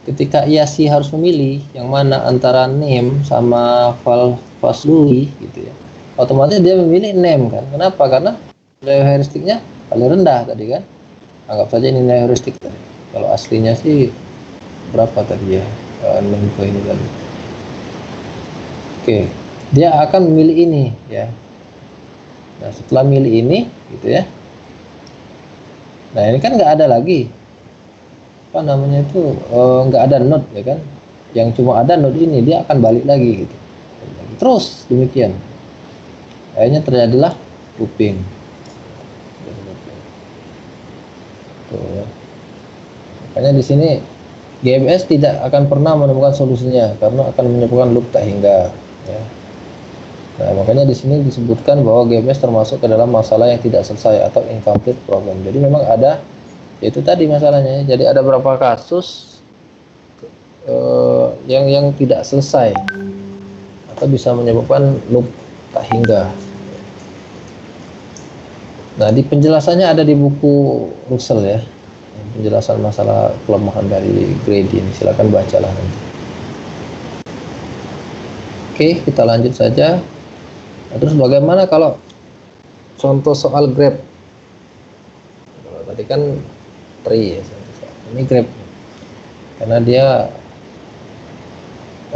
ketika IASI harus memilih yang mana antara name sama value gitu ya. Otomatis dia memilih name kan. Kenapa? Karena nilai heuristiknya paling rendah tadi kan. Anggap saja ini nilai heuristik tadi. Kalau aslinya sih berapa tadi ya? 6 ini tadi. Oke, dia akan memilih ini ya. Nah, setelah milih ini gitu ya. Nah, ini kan nggak ada lagi apa namanya itu, nggak ada node ya kan. Yang cuma ada node ini, dia akan balik lagi gitu. Terus demikian. Akhirnya terjadilah looping. Tuh, ya. Makanya di sini GFS tidak akan pernah menemukan solusinya karena akan menyebabkan loop tak hingga ya. Nah, makanya di sini disebutkan bahwa GFS termasuk ke dalam masalah yang tidak selesai atau incomplete problem. Jadi memang ada, itu tadi masalahnya. Jadi ada beberapa kasus yang tidak selesai atau bisa menyebabkan loop tak hingga. Nah, di penjelasannya ada di buku Russell ya, penjelasan masalah kelemahan dari gradient. Silakan bacalah nanti. Oke, kita lanjut saja. Nah, terus bagaimana kalau contoh soal grab? Tadi kan tree ya, ini grab karena dia,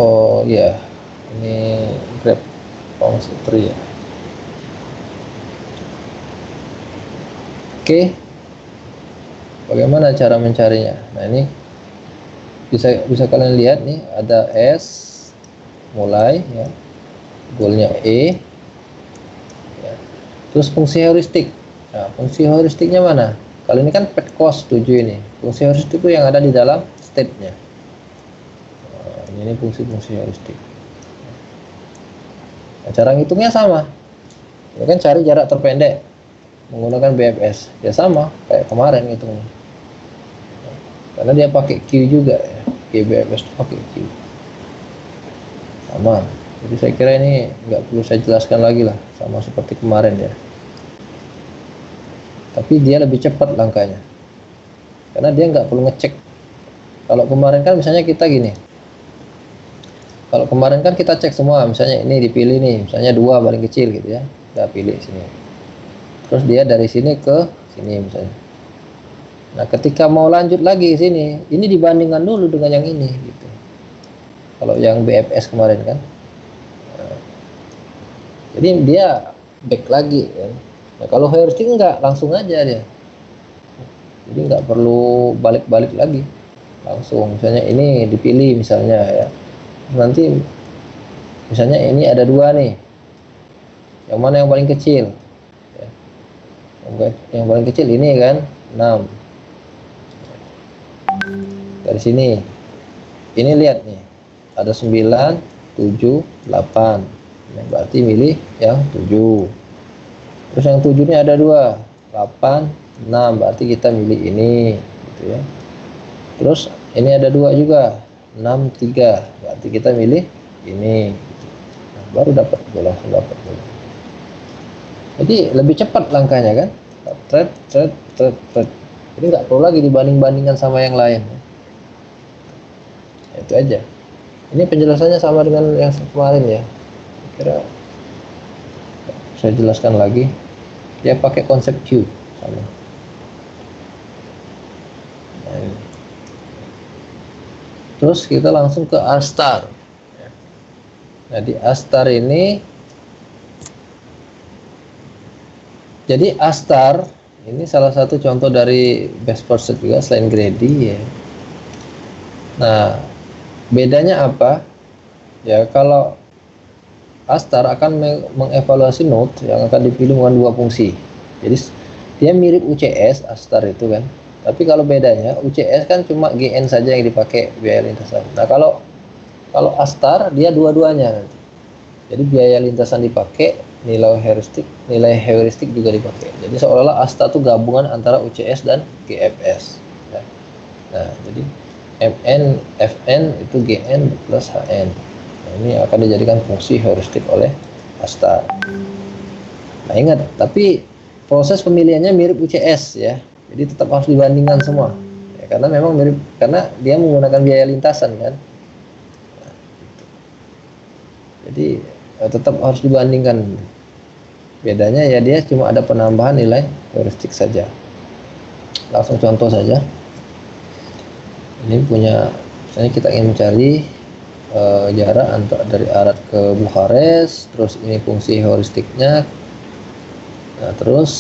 oh ya, ini grab fungsi tree ya. Oke, bagaimana cara mencarinya? Nah, ini bisa kalian lihat nih, ada S mulai ya, goalnya E ya. Terus fungsi heuristik. Nah, fungsi heuristiknya mana? Kalau ini kan pet cost 7 ini. Fungsi heuristik itu yang ada di dalam state-nya. Nah, ini fungsi-fungsi heuristik. Nah, cara ngitungnya sama. Ini kan cari jarak terpendek menggunakan BFS. Ya sama kayak kemarin ngitungnya. Karena dia pakai Q juga ya. GBFS itu pakai Q. Sama. Jadi saya kira ini nggak perlu saya jelaskan lagi lah, sama seperti kemarin ya. Tapi dia lebih cepat langkahnya. Karena dia nggak perlu ngecek. Kalau kemarin kan misalnya kita gini. Kalau kemarin kan kita cek semua, misalnya ini dipilih nih, misalnya 2 paling kecil gitu ya. Kita pilih sini. Terus dia dari sini ke sini misalnya. Nah, ketika mau lanjut lagi sini, ini dibandingkan dulu dengan yang ini gitu. Kalau yang BFS kemarin kan. Nah, jadi dia back lagi kan. Nah, kalau heuristik enggak, langsung aja dia. Jadi nggak perlu balik-balik lagi. Langsung misalnya ini dipilih misalnya ya. Nanti misalnya ini ada 2 nih. Yang mana yang paling kecil? Ya. Yang paling kecil ini kan 6. Dari sini. Ini lihat nih. Ada 9, 7, 8. Nah, berarti milih yang 7. Terus yang 7 ini ada 2, 8, 6. Berarti kita milih ini gitu ya. Terus ini ada 2 juga, 6, 3. Berarti kita milih ini. Nah, baru dapat, langsung dapat. Jadi lebih cepat langkahnya kan. Thread. Jadi nggak perlu lagi dibanding-bandingkan sama yang lain. Itu aja. Ini penjelasannya sama dengan yang kemarin ya. Kira saya jelaskan lagi. Dia pakai konsep Q sama. Nah, ini. Terus kita langsung ke R star. Nah, di R star ini, jadi R star ini salah satu contoh dari best first juga selain greedy ya. Nah, bedanya apa? Ya, kalau Astar akan mengevaluasi node yang akan dipilih dengan 2 fungsi. Jadi dia mirip UCS Astar itu kan. Tapi kalau bedanya UCS kan cuma GN saja yang dipakai biaya lintasan. Nah, kalau Astar dia dua-duanya nanti. Jadi biaya lintasan dipakai, nilai heuristik juga dipakai. Jadi seolah-olah Astar itu gabungan antara UCS dan GFS. Nah, jadi MN, FN itu GN plus HN. Nah, ini akan dijadikan fungsi heuristik oleh Astar. Nah ingat, tapi proses pemilihannya mirip UCS ya, jadi tetap harus dibandingkan semua ya, karena memang mirip, karena dia menggunakan biaya lintasan kan. Nah, gitu. Jadi tetap harus dibandingkan. Bedanya ya dia cuma ada penambahan nilai heuristik saja. Langsung contoh saja. Ini punya, misalnya kita ingin mencari jarak dari Arad ke Bukares, terus ini fungsi heuristiknya. Nah terus,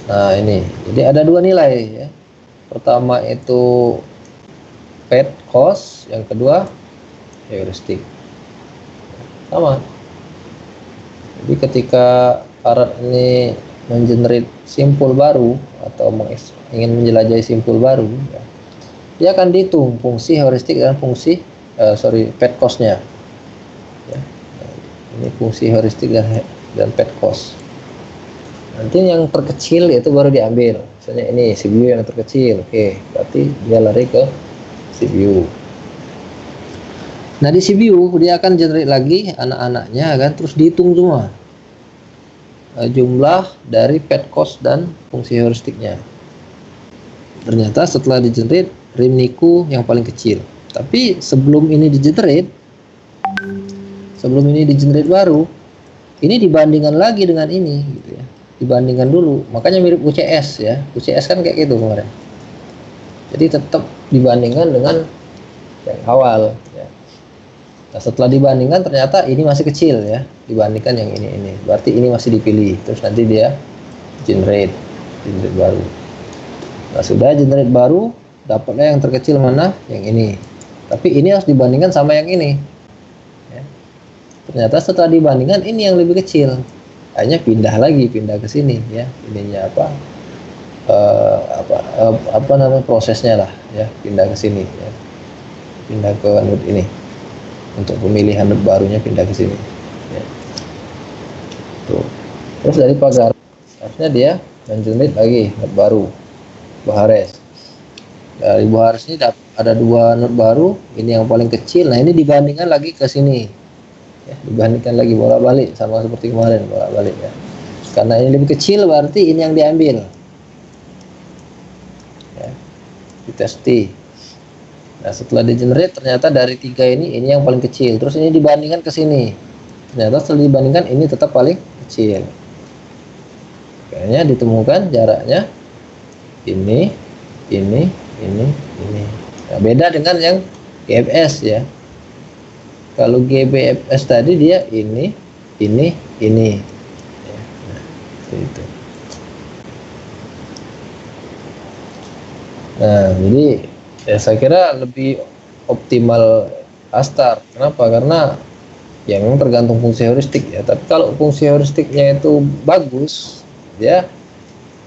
nah ini, jadi ada dua nilai ya. Pertama itu pet cost, yang kedua heuristik. Sama. Jadi ketika Arad ini mengenerate simpul baru atau ingin menjelajahi simpul baru, ya, dia akan dihitung fungsi heuristik dan fungsi pet cost-nya. Ya. Ini fungsi heuristik dan pet cost. Nanti yang terkecil itu baru diambil. Misalnya ini CBU yang terkecil, oke, berarti dia lari ke CBU. Nah di CBU dia akan generate lagi anak-anaknya kan, terus dihitung semua jumlah dari pet cost dan fungsi heuristiknya. Ternyata setelah di-generate rim-niku yang paling kecil. Tapi sebelum ini di-generate baru, ini dibandingkan lagi dengan ini gitu ya. Dibandingkan dulu. Makanya mirip UCS ya. UCS kan kayak gitu kemarin. Jadi tetap dibandingkan dengan yang awal ya. Nah, setelah dibandingkan ternyata ini masih kecil ya dibandingkan yang ini. Berarti ini masih dipilih. Terus nanti dia generate baru. Nah, sudah generate baru, dapatnya yang terkecil mana? Yang ini. Tapi ini harus dibandingkan sama yang ini. Ya. Ternyata setelah dibandingkan ini yang lebih kecil. Hanya pindah ke sini ya. Ininya apa namanya prosesnya lah ya, pindah ke sini ya. Pindah ke node ini. Untuk pemilihan node barunya pindah ke sini. Ya. Tuh. Terus dari pagar harusnya dia mengenerate lagi node baru. Buhares. Dari Buhares ini ada dua node baru, ini yang paling kecil. Nah, ini dibandingkan lagi ke sini. Ya, dibandingkan lagi bolak-balik sama seperti kemarin, bolak-balik ya. Karena ini lebih kecil berarti ini yang diambil. Ya. Dites T. Nah, setelah di-generate ternyata dari 3 ini yang paling kecil. Terus ini dibandingkan ke sini. Ternyata setelah dibandingkan ini tetap paling kecil. Kayaknya ditemukan jaraknya ini. Nah, beda dengan yang GBFS ya. Kalau GBFS tadi dia ini. Ya, nah, itu. Nah, jadi ya saya kira lebih optimal Astar. Kenapa? Karena ya memang tergantung fungsi heuristik ya. Tapi kalau fungsi heuristiknya itu bagus, ya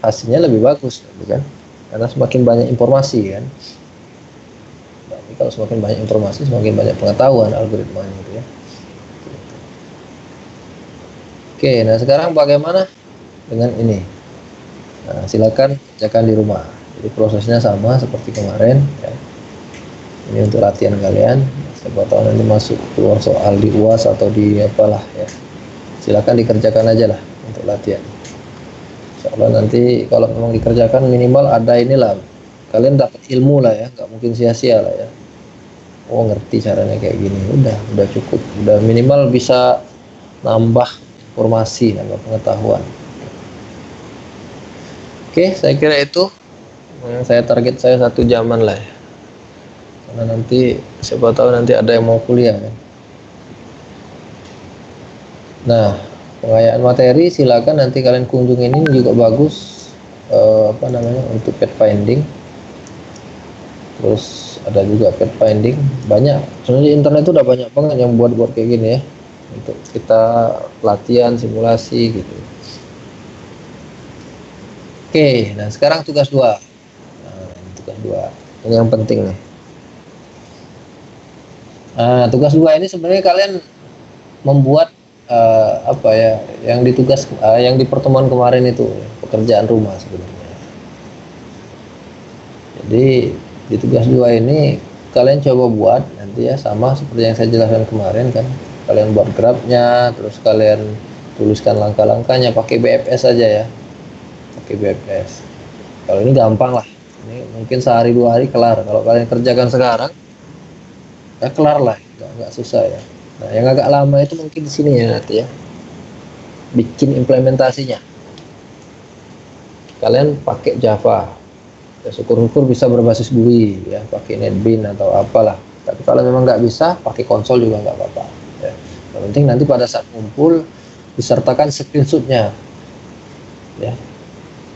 hasilnya lebih bagus, kan? Karena semakin banyak informasi kan. Tapi kalau semakin banyak informasi, semakin banyak pengetahuan algoritmanya gitu ya. Oke, nah sekarang bagaimana dengan ini? Nah, silakan kerjakan di rumah. Jadi prosesnya sama seperti kemarin ya. Ini untuk latihan kalian. Siapa tahu nanti masuk keluar soal di UAS atau di apalah ya. Silakan dikerjakan aja lah untuk latihan. Insyaallah nanti kalau memang dikerjakan minimal ada inilah, kalian dapat ilmu lah ya, nggak mungkin sia-sia lah ya. Oh ngerti caranya kayak gini, udah cukup, udah minimal bisa nambah informasi, nambah pengetahuan. Oke, saya kira itu. Saya target saya 1 jaman lah ya. Karena nanti siapa tahu nanti ada yang mau kuliah kan. Nah, pengayaan materi silakan nanti kalian kunjungin, ini juga bagus untuk pathfinding. Terus ada juga pathfinding banyak. Sebenarnya internet itu udah banyak banget yang buat kayak gini ya. Untuk kita latihan simulasi gitu. Oke, nah sekarang tugas 2. Nah, tugas 2. Ini yang penting nih. Nah, tugas 2 ini sebenarnya kalian membuat yang di pertemuan kemarin itu pekerjaan rumah sebenarnya. Jadi di tugas 2 ini kalian coba buat nanti ya sama seperti yang saya jelaskan kemarin kan. Kalian buat grafnya, terus kalian tuliskan langkah-langkahnya pakai BFS saja ya, pakai BFS. Kalau ini gampang lah, ini mungkin sehari 2 hari kelar. Kalau kalian kerjakan sekarang ya kelar lah, nggak susah ya. Nah yang agak lama itu mungkin di sini ya nanti ya, bikin implementasinya. Kalian pakai Java, ya syukur-syukur bisa berbasis GUI ya, pakai NetBeans atau apalah. Tapi kalau memang nggak bisa, pakai konsol juga nggak apa-apa ya. Yang penting nanti pada saat kumpul disertakan screenshotnya ya.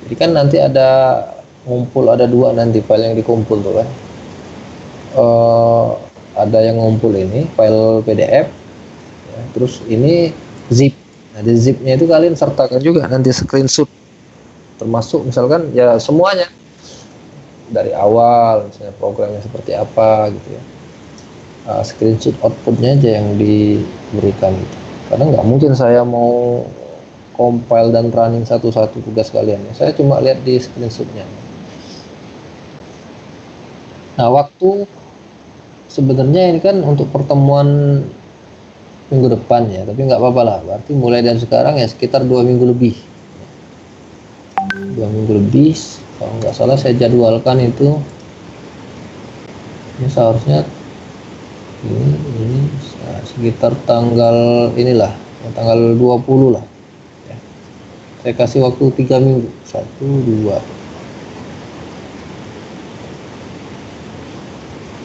Jadi kan nanti ada ngumpul, ada 2 nanti file yang dikumpul tuh kan. Ada yang ngumpul ini file PDF ya, terus ini zip. Nah di zipnya itu kalian sertakan juga nanti screenshot, termasuk misalkan ya semuanya dari awal, misalnya programnya seperti apa gitu ya. Screenshot outputnya aja yang diberikan gitu. Karena nggak mungkin saya mau compile dan running satu-satu tugas kalian ya. Saya cuma lihat di screenshotnya. Nah waktu sebenarnya ini kan untuk pertemuan minggu depan ya, tapi nggak apa-apa lah, berarti mulai dari sekarang ya sekitar 2 minggu lebih, 2 minggu lebih. Kalau nggak salah saya jadwalkan itu ini seharusnya ini sekitar tanggal inilah, tanggal 20 lah ya. Saya kasih waktu 3 minggu, 1, 2,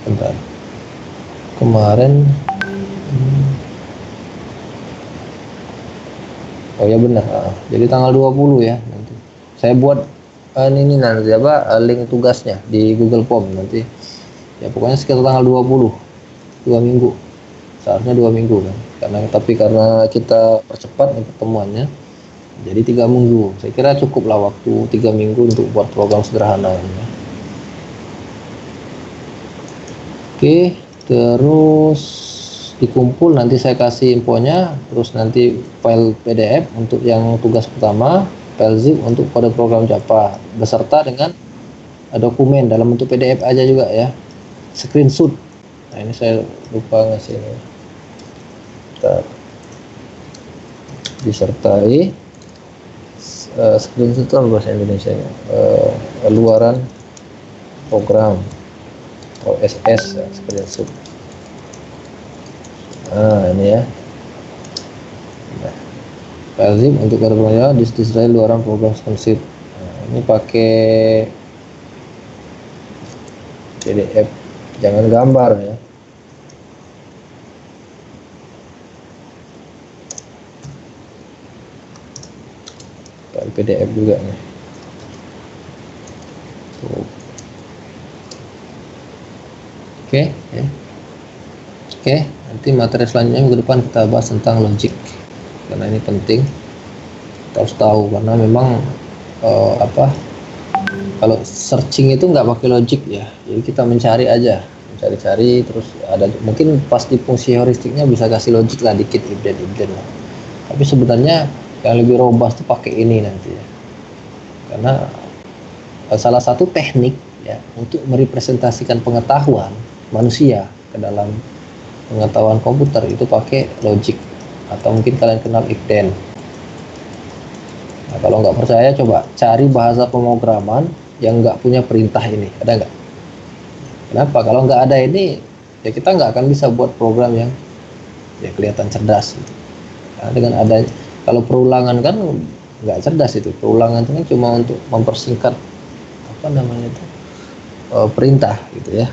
bentar, kemarin oh ya benar, jadi tanggal 20 ya nanti saya buat ini nanti apa, link tugasnya di Google Form nanti ya, pokoknya sekitar tanggal 20, 2 minggu, seharusnya 2 minggu kan, karena kita percepat nih pertemuannya jadi 3 minggu. Saya kira cukup lah waktu 3 minggu untuk buat program sederhana ya. Oke, terus dikumpul nanti saya kasih infonya, terus nanti file PDF untuk yang tugas pertama, file zip untuk kode program Java beserta dengan dokumen dalam bentuk PDF aja juga ya, screenshot. Nah ini saya lupa ngasih ini, disertai screenshot itu bahasa Indonesia ya, luaran program OSS ya, screenshot. Nah ini ya, nah, file zip untuk kode program disertai luaran program screenshot. Nah, ini pakai PDF, jangan gambar ya. Pakai PDF juga nih. Tuh. Oke ya. Oke, nanti materi selanjutnya minggu depan kita bahas tentang logic, karena ini penting kita harus tahu, karena memang kalau searching itu nggak pakai logic ya, jadi kita mencari aja, mencari-cari, terus ada mungkin pas di fungsi heuristiknya bisa kasih logic lah dikit, if then lah. Tapi sebenarnya yang lebih robust itu pakai ini nanti ya, karena salah satu teknik ya untuk merepresentasikan pengetahuan manusia ke dalam pengetahuan komputer itu pakai logic, atau mungkin kalian kenal if then. Nah, kalau nggak percaya coba cari bahasa pemrograman yang nggak punya perintah ini, ada nggak? Kenapa? Kalau nggak ada ini ya kita nggak akan bisa buat program yang ya kelihatan cerdas gitu. Nah, dengan ada, kalau perulangan kan nggak cerdas itu, perulangan itu kan cuma untuk mempersingkat apa namanya itu perintah gitu ya.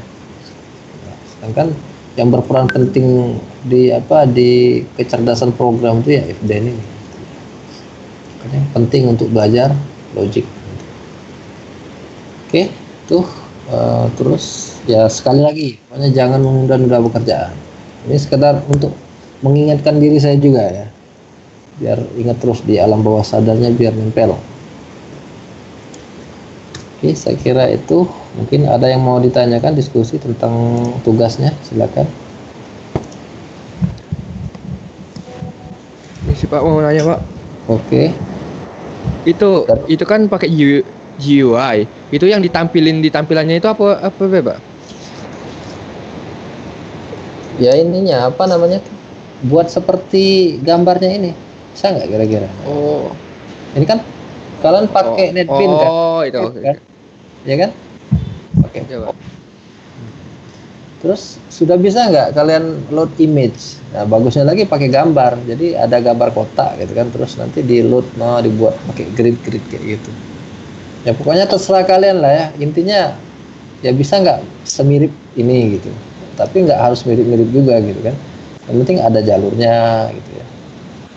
Nah, sedangkan yang berperan penting di kecerdasan program itu ya if then ini. Makanya penting untuk belajar logic. Oke, tuh terus ya sekali lagi, pokoknya jangan menunda-nunda pekerjaan. Ini sekedar untuk mengingatkan diri saya juga ya, biar ingat terus di alam bawah sadarnya, biar nempel. Oke, saya kira itu. Mungkin ada yang mau ditanyakan, diskusi tentang tugasnya, silakan. Ini sih Pak, mau nanya Pak. Oke. Itu kan pakai GUI. Itu yang ditampilin di tampilannya itu apa Pak? Ya ininya apa namanya? Buat seperti gambarnya ini. Bisa nggak kira-kira? Oh. Ini kan kalian pakai NetBeans kan? Oh, itu. Kan? Ya kan? Pakai. Coba. Terus sudah bisa nggak kalian load image? Nah, bagusnya lagi pakai gambar. Jadi ada gambar kotak gitu kan. Terus nanti di load, mau dibuat pakai grid-grid kayak gitu. Ya pokoknya terserah kalian lah ya. Intinya ya bisa nggak semirip ini gitu. Tapi nggak harus mirip-mirip juga gitu kan. Yang penting ada jalurnya gitu ya.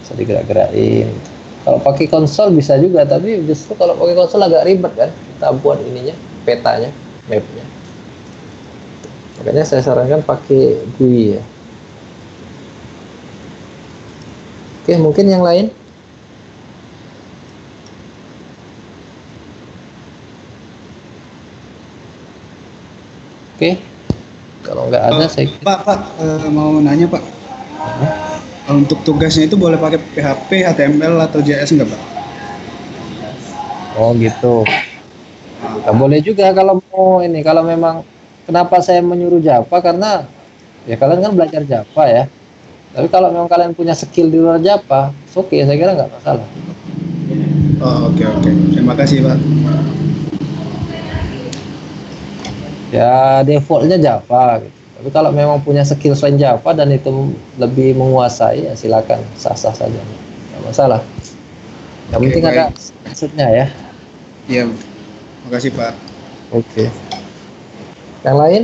Bisa digerak-gerakin. Gitu. Kalau pakai konsol bisa juga, tapi justru kalau pakai konsol agak ribet kan. Kita buat ininya, petanya, mapnya. Makanya saya sarankan pakai GUI ya. Oke, mungkin yang lain? Oke, kalau nggak ada saya Pak, mau nanya Pak. Untuk tugasnya itu boleh pakai PHP, HTML atau JS nggak Pak? Oh gitu. Nah, boleh juga kalau mau ini, kalau memang kenapa saya menyuruh Java karena ya kalian kan belajar Java ya. Tapi kalau memang kalian punya skill di luar Java, oke, saya kira nggak masalah. Oh, oke. Terima kasih Pak. Ya defaultnya Java gitu. Tapi kalau memang punya skill selain Java dan itu lebih menguasai, ya silakan, sah-sah saja, nggak masalah. Yang Oke, penting ada baik. maksudnya ya. Iya, makasih Pak. Oke. Yang lain?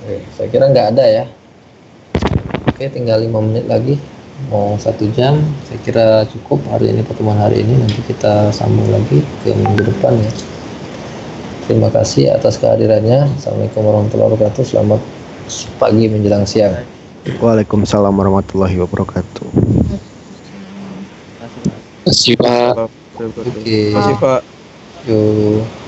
Oke, saya kira nggak ada ya. Oke, tinggal 5 menit lagi. Mau 1 jam. Saya kira cukup hari ini, pertemuan hari ini. Nanti kita sambung lagi ke minggu depan ya. Terima kasih atas kehadirannya. Assalamualaikum warahmatullahi wabarakatuh. Selamat pagi menjelang siang. Waalaikumsalam warahmatullahi wabarakatuh. Terima kasih, Pak. Oke. Terima kasih, Pak. Yuk.